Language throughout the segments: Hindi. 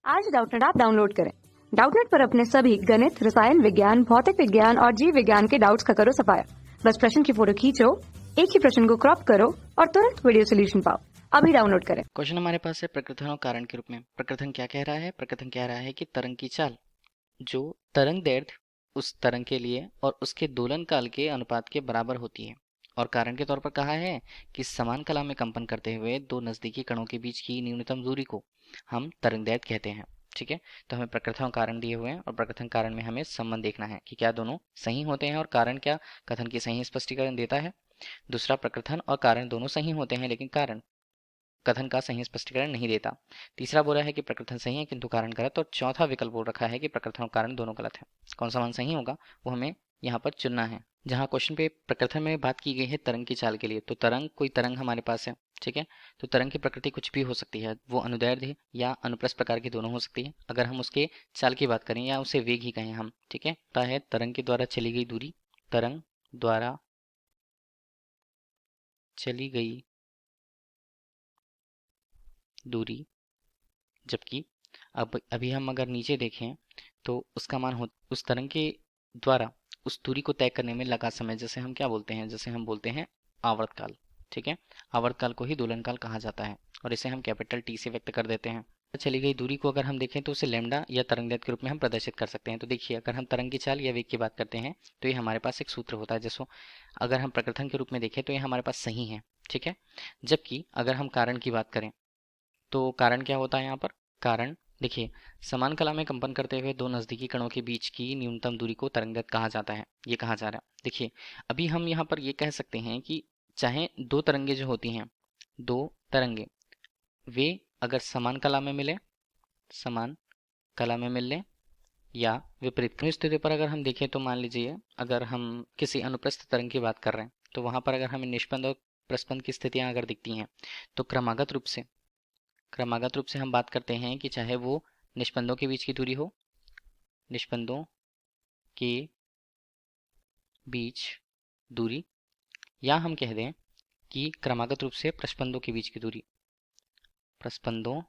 आज डाउटनेट ऐप डाउनलोड करें। डाउटनेट पर अपने सभी गणित, रसायन विज्ञान, भौतिक विज्ञान और जीव विज्ञान के डाउट्स का करो सफाया। बस प्रश्न की फोटो खींचो, एक ही प्रश्न को क्रॉप करो और तुरंत वीडियो सोल्यूशन पाओ। अभी डाउनलोड करें। क्वेश्चन हमारे पास है प्रकृतन और कारण के रूप में। प्रकृतन क्या कह रहा है? प्रकृतन कह रहा है कि तरंग की चाल, जो तरंग दैर्ध्य उस तरंग के लिए और उसके दोलन काल के अनुपात के बराबर होती है। और कारण के तौर पर कहा है कि समान कला में कंपन करते हुए दो नजदीकी कणों के बीच की न्यूनतम दूरी को हम तरंग दैर्ध्य कहते हैं। ठीक है, तो हमें प्रकृतन और कारण दिए हुए हैं और प्रकृतन कारण में हमें संबंध देखना है कि क्या दोनों सही होते हैं और कारण क्या कथन की सही स्पष्टीकरण देता है। दूसरा, प्रकृतन और कारण दोनों सही होते हैं लेकिन कारण कथन का सही स्पष्टीकरण नहीं देता। तीसरा बोला है कि प्रकृतन सही है किंतु कारण गलत। और चौथा विकल्प बोल रखा है कि प्रकृतन और कारण दोनों गलत है। कौन सा मान सही होगा वो हमें यहाँ पर चुनना है। जहाँ क्वेश्चन पे प्रकृतन में बात की गई है तरंग की चाल के लिए, तो तरंग कोई तरंग हमारे पास है। ठीक है, तो तरंग की प्रकृति कुछ भी हो सकती है, वो अनुदैर्ध्य या अनुप्रस्थ प्रकार की दोनों हो सकती है। अगर हम उसके चाल की बात करें या उसे वेग ही कहें हम, ठीक है, तो है तरंग के द्वारा चली गई दूरी, तरंग द्वारा चली गई दूरी। जबकि अब अभी हम अगर नीचे देखें तो उसका मान हो उस तरंग के द्वारा उस दूरी को तय करने में लगा समय, जैसे हम क्या बोलते हैं, जैसे हम बोलते हैं आवर्तकाल। ठीक है, आवर्तकाल को ही दोलनकाल कहा जाता है और इसे हम कैपिटल टी से व्यक्त कर देते हैं। चली गई दूरी को अगर हम देखें तो उसे लैम्डा या तरंगदैर्ध्य के रूप में हम प्रदर्शित कर सकते हैं। तो देखिए, अगर हम तरंग की चाल या वेग की बात करते हैं तो ये हमारे पास एक सूत्र होता है, जैसो अगर हम प्रकृतन के रूप में देखें तो ये हमारे पास सही है। ठीक है, जबकि अगर हम कारण की बात करें तो कारण क्या होता है यहाँ पर? कारण देखिए, समान कला में कंपन करते हुए दो नजदीकी कणों के बीच की न्यूनतम दूरी को तरंगदैर्ध्य कहा जाता है। ये कहा जा रहा है। देखिए, अभी हम यहाँ पर ये कह सकते हैं कि चाहे दो तरंगे जो होती हैं, दो तरंगे, वे अगर समान कला में मिले, समान कला में मिल लें या विपरीत स्थिति पर अगर हम देखें तो मान लीजिए अगर हम किसी अनुप्रस्थ तरंग की बात कर रहे हैं तो वहां पर अगर हमें निष्पन्द और प्रस्पंद की स्थितियां अगर दिखती हैं तो क्रमागत रूप से हम बात करते हैं कि चाहे वो निष्पंदों के बीच की दूरी हो, निष्पंदों के बीच दूरी, या हम कह दें कि क्रमागत रूप से प्रस्पंदों के बीच की दूरी, प्रस्पंदों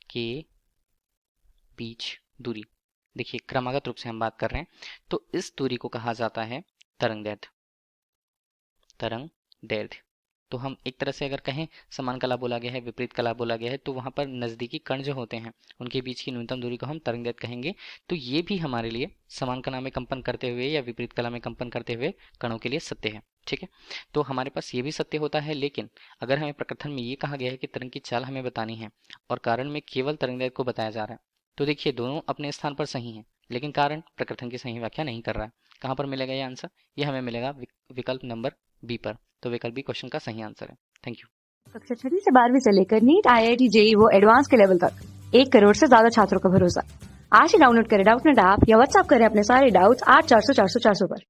के बीच दूरी। देखिए, क्रमागत रूप से हम बात कर रहे हैं तो इस दूरी को कहा जाता है तरंग दैर्ध्य। तरंग दैर्ध्य, तो हम एक तरह से अगर कहें समान कला बोला गया है, विपरीत कला बोला गया है, तो वहां पर नजदीकी कण जो होते हैं उनके बीच की न्यूनतम दूरी को हम तरंग दैर्ध्य कहेंगे। तो ये भी हमारे लिए समान कला में कंपन करते हुए या विपरीत कला में कंपन करते हुए कणों के लिए सत्य है। ठीक है, तो हमारे पास ये भी सत्य होता है, लेकिन अगर हमें प्रकृतन में ये कहा गया है कि तरंग की चाल हमें बतानी है और कारण में केवल तरंग दैर्ध्य को बताया जा रहा है, तो देखिए दोनों अपने स्थान पर सही है लेकिन कारण प्रकृतन की सही व्याख्या नहीं कर रहा है। कहाँ पर मिलेगा ये आंसर? ये हमें मिलेगा विकल्प नंबर बी पर। तो विकल्प बी क्वेश्चन का सही आंसर है। Thank you. कक्षा 6 से 12वीं से लेकर नीट, IIT, JEE वो एडवांस के लेवल तक 1 करोड़ से ज्यादा छात्रों का भरोसा। आज ही डाउनलोड करें डाउटनेट ऐप या व्हाट्सएप करें अपने सारे डाउट्स 8400 400 400 पर।